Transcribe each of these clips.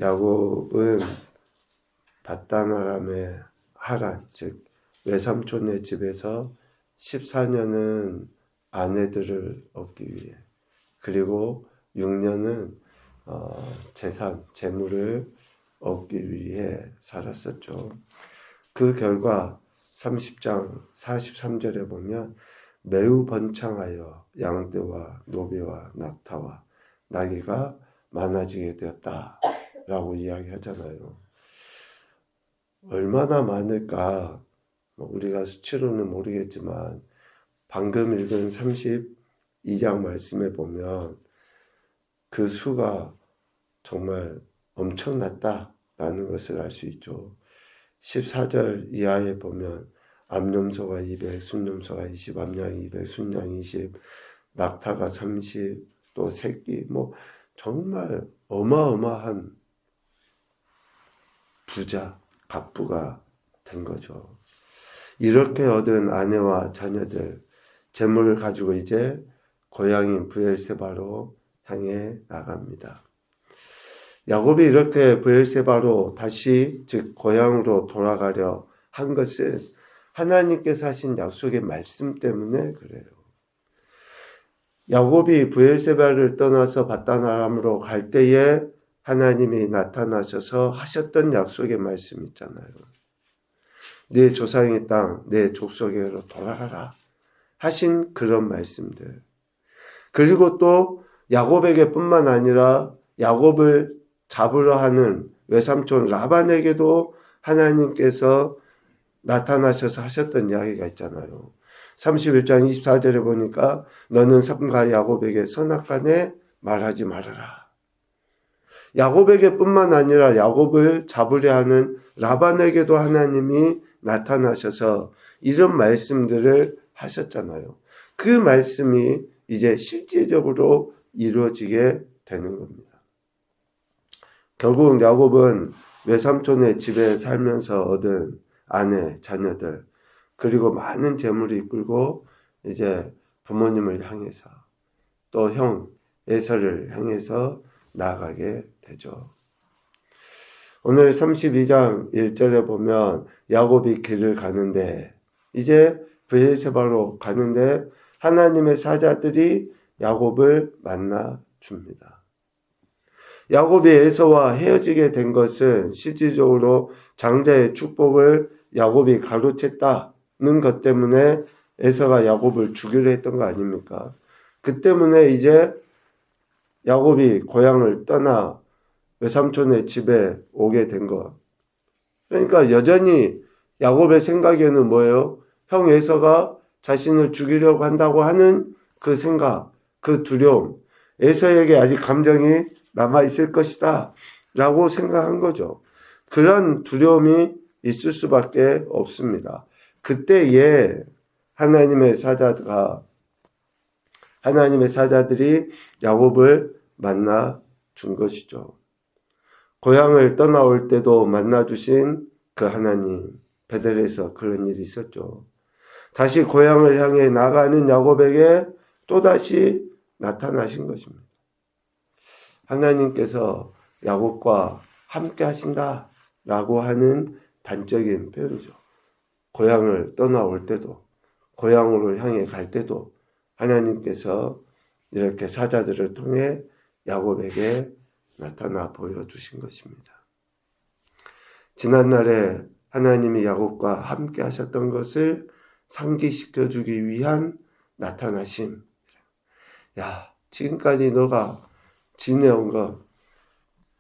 야곱은 밧단 아람의 하란, 즉 외삼촌의 집에서 14년은 아내들을 얻기 위해, 그리고 6년은 재산, 재물을 얻기 위해 살았었죠. 그 결과 30장 43절에 보면 매우 번창하여 양떼와 노비와 낙타와 나귀가 많아지게 되었다 라고 이야기하잖아요. 얼마나 많을까 우리가 수치로는 모르겠지만 방금 읽은 32장 말씀에 보면 그 수가 정말 엄청났다라는 것을 알 수 있죠. 14절 이하에 보면 암염소가 200, 순염소가 20, 암양이 200, 순양이 20, 낙타가 30, 또 새끼, 정말 어마어마한 부자, 갑부가 된 거죠. 이렇게 얻은 아내와 자녀들, 재물을 가지고 이제 고향인 브엘세바로 향해 나갑니다. 야곱이 이렇게 브엘세바로 다시 즉 고향으로 돌아가려 한 것은 하나님께서 하신 약속의 말씀 때문에 그래요. 야곱이 브엘세바를 떠나서 밧단 아람으로 갈 때에 하나님이 나타나셔서 하셨던 약속의 말씀 있잖아요. 네 조상의 땅, 내 족속에로 돌아가라 하신 그런 말씀들. 그리고 또 야곱에게 뿐만 아니라 야곱을 잡으러 하는 외삼촌 라반에게도 하나님께서 나타나셔서 하셨던 이야기가 있잖아요. 31장 24절에 보니까 너는 삼가 야곱에게 선악간에 말하지 말아라. 야곱에게 뿐만 아니라 야곱을 잡으려 하는 라반에게도 하나님이 나타나셔서 이런 말씀들을 하셨잖아요. 그 말씀이 이제 실제적으로 이루어지게 되는 겁니다. 결국 야곱은 외삼촌의 집에 살면서 얻은 아내, 자녀들, 그리고 많은 재물을 이끌고 이제 부모님을 향해서 또 형 에서를 향해서 나아가게 되죠. 오늘 32장 1절에 보면 야곱이 길을 가는데 이제 브엘세바로 가는데 하나님의 사자들이 야곱을 만나 줍니다. 야곱이 에서와 헤어지게 된 것은 실질적으로 장자의 축복을 야곱이 가로챘다는 것 때문에 에서가 야곱을 죽이려 했던 거 아닙니까? 그 때문에 이제 야곱이 고향을 떠나 외삼촌의 집에 오게 된 것. 그러니까 여전히 야곱의 생각에는 뭐예요? 형 에서가 자신을 죽이려고 한다고 하는 그 생각, 그 두려움, 에서에게 아직 감정이 남아있을 것이다 라고 생각한 거죠. 그런 두려움이 있을 수밖에 없습니다. 그때에 하나님의 사자들이 야곱을 만나 준 것이죠. 고향을 떠나올 때도 만나 주신 그 하나님, 베델에서 그런 일이 있었죠. 다시 고향을 향해 나가는 야곱에게 또다시 나타나신 것입니다. 하나님께서 야곱과 함께 하신다라고 하는 단적인 표현이죠. 고향을 떠나올 때도, 고향으로 향해 갈 때도 하나님께서 이렇게 사자들을 통해 야곱에게 나타나 보여주신 것입니다. 지난날에 하나님이 야곱과 함께 하셨던 것을 상기시켜주기 위한 나타나심. 야, 지금까지 너가 지내온 것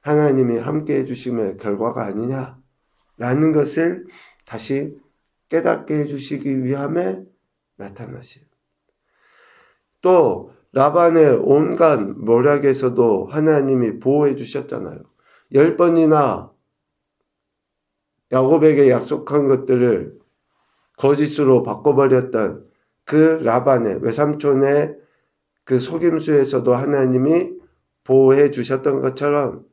하나님이 함께 해주심의 결과가 아니냐라는 것을 다시 깨닫게 해주시기 위함에 나타나심. 또 라반의 온갖 모략에서도 하나님이 보호해 주셨잖아요. 10번이나 야곱에게 약속한 것들을 거짓으로 바꿔버렸던 그 라반의 외삼촌의 그 속임수에서도 하나님이 보호해 주셨던 것처럼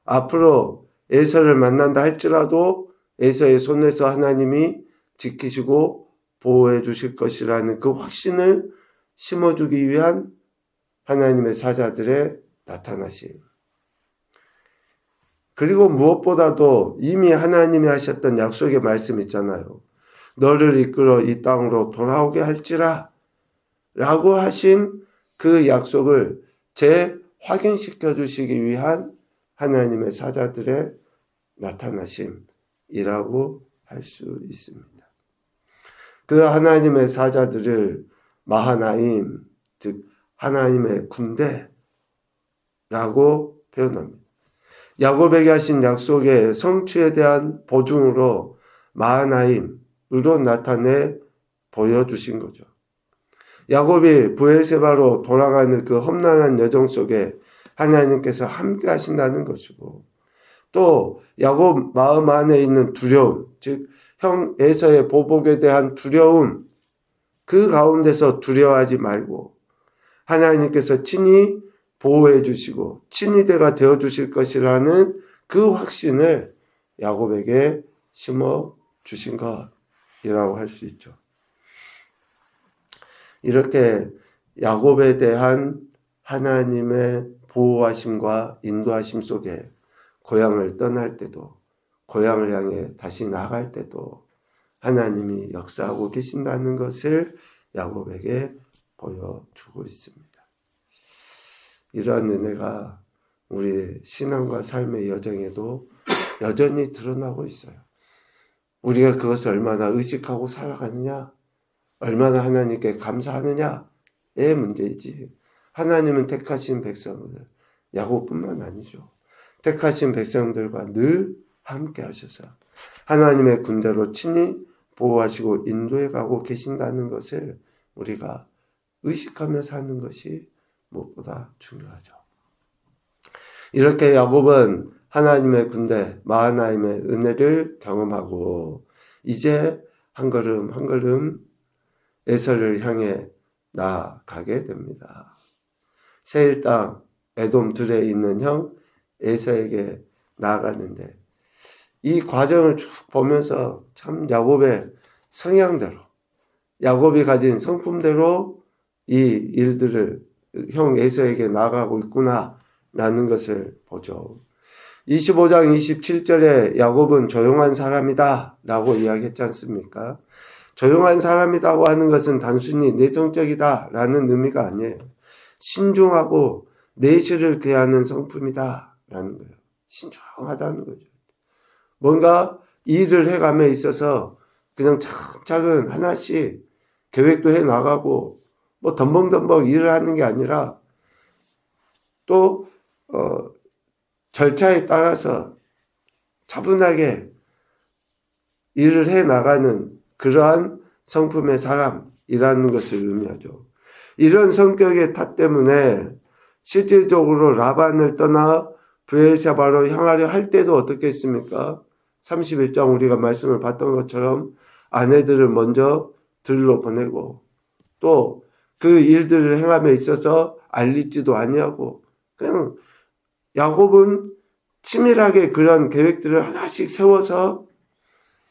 앞으로 에서를 만난다 할지라도 에서의 손에서 하나님이 지키시고 보호해 주실 것이라는 그 확신을 심어주기 위한 하나님의 사자들의 나타나심. 그리고 무엇보다도 이미 하나님이 하셨던 약속의 말씀 있잖아요. 너를 이끌어 이 땅으로 돌아오게 할지라 라고 하신 그 약속을 재확인시켜 주시기 위한 하나님의 사자들의 나타나심이라고 할 수 있습니다. 그 하나님의 사자들을 마하나임, 즉 하나님의 군대라고 표현합니다. 야곱에게 하신 약속의 성취에 대한 보증으로 마하나임으로 나타내 보여주신 거죠. 야곱이 브엘세바로 돌아가는 그 험난한 여정 속에 하나님께서 함께 하신다는 것이고, 또 야곱 마음 안에 있는 두려움, 즉 형 에서의 보복에 대한 두려움, 그 가운데서 두려워하지 말고 하나님께서 친히 보호해 주시고 친위대가 되어 주실 것이라는 그 확신을 야곱에게 심어 주신 것이라고 할 수 있죠. 이렇게 야곱에 대한 하나님의 보호하심과 인도하심 속에 고향을 떠날 때도, 고향을 향해 다시 나갈 때도 하나님이 역사하고 계신다는 것을 야곱에게 보여주고 있습니다. 이러한 은혜가 우리 신앙과 삶의 여정에도 여전히 드러나고 있어요. 우리가 그것을 얼마나 의식하고 살아가느냐, 얼마나 하나님께 감사하느냐의 문제이지, 하나님은 택하신 백성을, 야곱뿐만 아니죠, 택하신 백성들과 늘 함께 하셔서 하나님의 군대로 친히 보호하시고 인도해 가고 계신다는 것을 우리가 의식하며 사는 것이 무엇보다 중요하죠. 이렇게 야곱은 하나님의 군대 마하나임의 은혜를 경험하고 이제 한 걸음 한 걸음 에서를 향해 나아가게 됩니다. 세일 땅 에돔 들에 있는 형 에서에게 나아가는데, 이 과정을 쭉 보면서 참 야곱의 성향대로, 야곱이 가진 성품대로 이 일들을 형 에서에게 나아가고 있구나 라는 것을 보죠. 25장 27절에 야곱은 조용한 사람이다 라고 이야기했지 않습니까? 조용한 사람이라고 하는 것은 단순히 내성적이다 라는 의미가 아니에요. 신중하고 내실을 괴하는 성품이다 라는 거예요. 신중하다는 거죠. 뭔가 일을 해감에 있어서 그냥 차근차근 하나씩 계획도 해 나가고 뭐 덤벙덤벙 일을 하는 게 아니라 또 절차에 따라서 차분하게 일을 해 나가는 그러한 성품의 사람이라는 것을 의미하죠. 이런 성격의 탓 때문에 실질적으로 라반을 떠나 브엘세바로 향하려 할 때도 어떻게 했습니까? 31장 우리가 말씀을 봤던 것처럼 아내들을 먼저 들로 보내고 또 그 일들을 행함에 있어서 알리지도 아니하고 그냥 야곱은 치밀하게 그런 계획들을 하나씩 세워서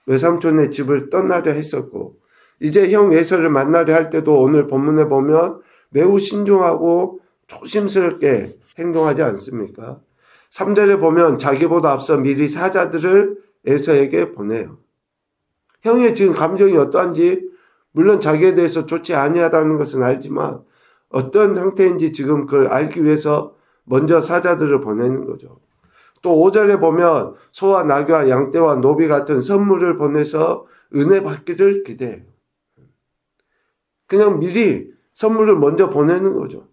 외삼촌의 집을 떠나려 했었고, 이제 형 에서를 만나려 할 때도 오늘 본문에 보면 매우 신중하고 조심스럽게 행동하지 않습니까? 3절에 보면 자기보다 앞서 미리 사자들을 에서에게 보내요. 형의 지금 감정이 어떠한지, 물론 자기에 대해서 좋지 아니하다는 것은 알지만 어떤 상태인지 지금 그걸 알기 위해서 먼저 사자들을 보내는 거죠. 또 5절에 보면 소와 나귀와 양떼와 노비 같은 선물을 보내서 은혜 받기를 기대해요. 그냥 미리 선물을 먼저 보내는 거죠.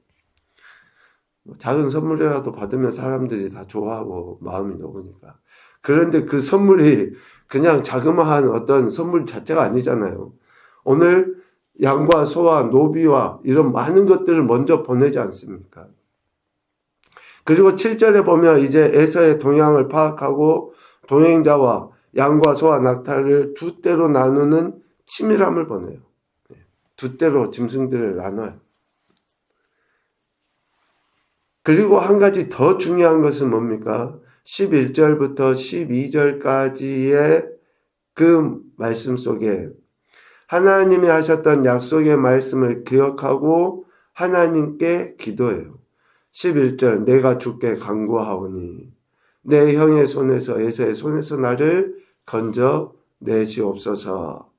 작은 선물이라도 받으면 사람들이 다 좋아하고 마음이 녹으니까. 그런데 그 선물이 그냥 자그마한 어떤 선물 자체가 아니잖아요. 오늘 양과 소와 노비와 이런 많은 것들을 먼저 보내지 않습니까? 그리고 7절에 보면 이제 에서의 동향을 파악하고 동행자와 양과 소와 낙타를 두 떼로 나누는 치밀함을 보내요. 두 떼로 짐승들을 나눠요. 그리고 한 가지 더 중요한 것은 뭡니까? 11절부터 12절까지의 그 말씀 속에 하나님이 하셨던 약속의 말씀을 기억하고 하나님께 기도해요. 11절 내가 주께 간구하오니 내 형의 손에서 에서의 손에서 나를 건져 내시옵소서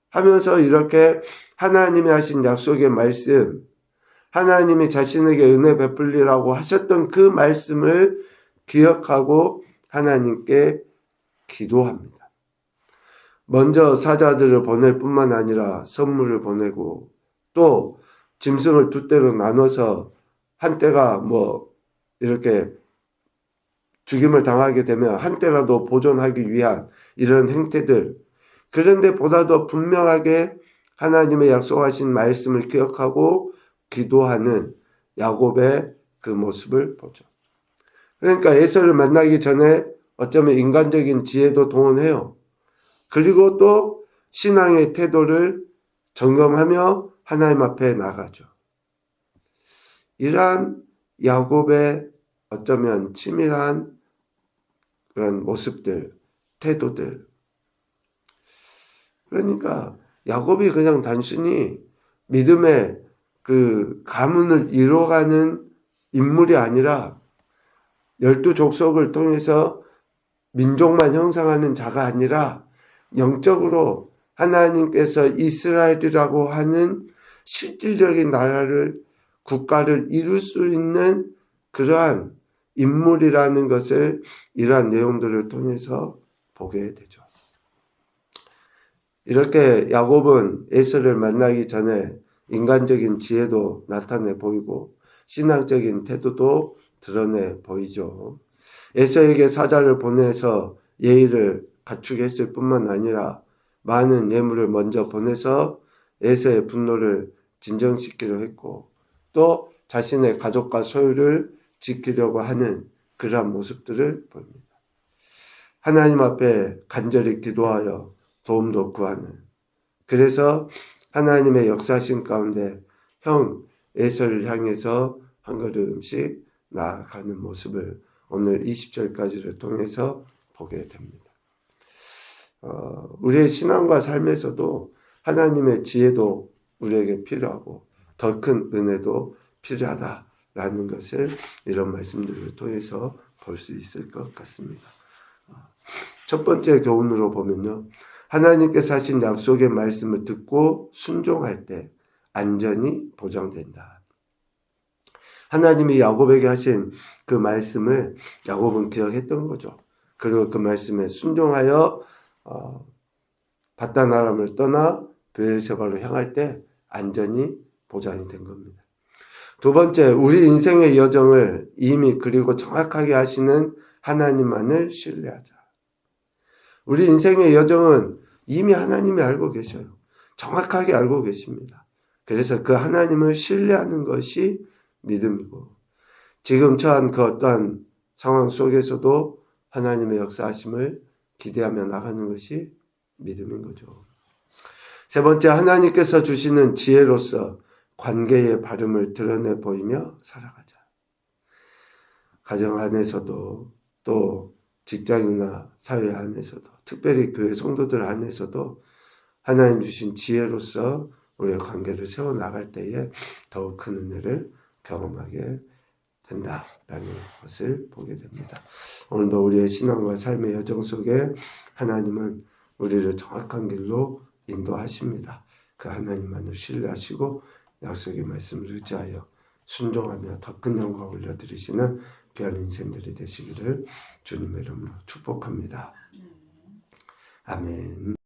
하면서 이렇게 하나님이 하신 약속의 말씀, 하나님이 자신에게 은혜 베풀리라고 하셨던 그 말씀을 기억하고 하나님께 기도합니다. 먼저 사자들을 보낼 뿐만 아니라 선물을 보내고 또 짐승을 두 떼로 나눠서 한 떼가 이렇게 죽임을 당하게 되면 한 떼라도 보존하기 위한 이런 행태들, 그런데 보다 더 분명하게 하나님의 약속하신 말씀을 기억하고 기도하는 야곱의 그 모습을 보죠. 그러니까 에서를 만나기 전에 어쩌면 인간적인 지혜도 동원해요. 그리고 또 신앙의 태도를 점검하며 하나님 앞에 나가죠. 이러한 야곱의 어쩌면 치밀한 그런 모습들, 태도들. 그러니까 야곱이 그냥 단순히 믿음의 그 가문을 이뤄가는 인물이 아니라 12족속을 통해서 민족만 형성하는 자가 아니라 영적으로 하나님께서 이스라엘이라고 하는 실질적인 나라를, 국가를 이룰 수 있는 그러한 인물이라는 것을 이러한 내용들을 통해서 보게 되죠. 이렇게 야곱은 에서를 만나기 전에 인간적인 지혜도 나타내 보이고 신앙적인 태도도 드러내 보이죠. 에서에게 사자를 보내서 예의를 갖추게 했을 뿐만 아니라 많은 예물을 먼저 보내서 에서의 분노를 진정시키려 했고 또 자신의 가족과 소유를 지키려고 하는 그러한 모습들을 보입니다. 하나님 앞에 간절히 기도하여 도움도 구하는, 그래서 하나님의 역사심 가운데 형 에서를 향해서 한 걸음씩 나아가는 모습을 오늘 20절까지를 통해서 보게 됩니다. 우리의 신앙과 삶에서도 하나님의 지혜도 우리에게 필요하고 더 큰 은혜도 필요하다라는 것을 이런 말씀들을 통해서 볼 수 있을 것 같습니다. 첫 번째 교훈으로 보면요. 하나님께서 하신 약속의 말씀을 듣고 순종할 때 안전이 보장된다. 하나님이 야곱에게 하신 그 말씀을 야곱은 기억했던 거죠. 그리고 그 말씀에 순종하여 바단 아람을 떠나 베엘세바로 향할 때 안전이 보장이 된 겁니다. 두 번째, 우리 인생의 여정을 이미 그리고 정확하게 하시는 하나님만을 신뢰하자. 우리 인생의 여정은 이미 하나님이 알고 계셔요. 정확하게 알고 계십니다. 그래서 그 하나님을 신뢰하는 것이 믿음이고 지금 처한 그 어떠한 상황 속에서도 하나님의 역사하심을 기대하며 나가는 것이 믿음인 거죠. 세 번째, 하나님께서 주시는 지혜로서 관계의 바름을 드러내 보이며 살아가자. 가정 안에서도 또 직장이나 사회 안에서도 특별히 교회 성도들 안에서도 하나님 주신 지혜로서 우리의 관계를 세워나갈 때에 더욱 큰 은혜를 경험하게 된다라는 것을 보게 됩니다. 오늘도 우리의 신앙과 삶의 여정 속에 하나님은 우리를 정확한 길로 인도하십니다. 그 하나님만을 신뢰하시고 약속의 말씀을 의지하여 순종하며 더 큰 영광을 올려드리시는 귀한 인생들이 되시기를 주님의 이름으로 축복합니다. 아멘.